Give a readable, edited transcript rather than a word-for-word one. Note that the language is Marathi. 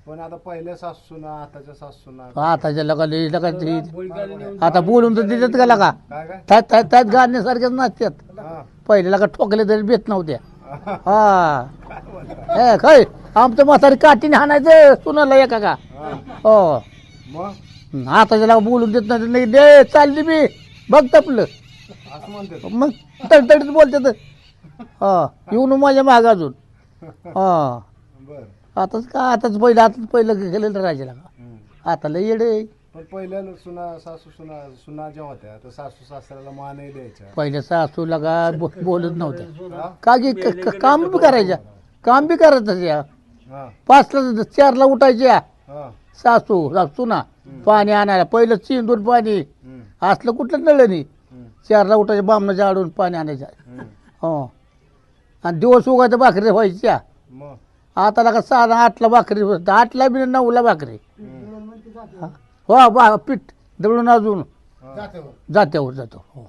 पण आता पहिल्या सासूना आताच्या सासूना आताच्या लगा आता बोलून तर देतात का लगा काय काय त्यात गाण्यासारख्याच नसतात हा पहिले लगा ठोकले तरी भेट नव्हत्या हा हे काय आमचं म्हातारी काठीने हाणायचं सुनाला एका का हा. हो मग आताच्या लगा बोलून देत नाही दे चालली मी बघ तपलं असं म्हणते मग तडतडीत बोलतात हा येऊन माझ्या माग अजून हा बर आताच का आताच पहिलं गेलेलं राजाला का आता लय येडे आहे. पण पहिल्या सुना सासू सुना ज्या होत्या तर सासू सासऱ्याला मानही द्यायच्या पहिल्या सासू लगा बोलत नव्हत्या हा? का की काम बी करायच्या काम बी करायचं त्या हा 5ला 4ला उठायच्या हा सासू ना पाणी आणायला पहिलं चिंदून पाणी असलं कुठलं नळलं नाही 4ला उठायच्या बामणाच्या आडून पाणी आणायचं हो आणि दिवस उगायच्या भाकरी व्हायच्या मग आता लगा 8ला भाकरी 8ला बी 9ला भाकरी हो पीठ दळून अजून जात्यावर जातो हो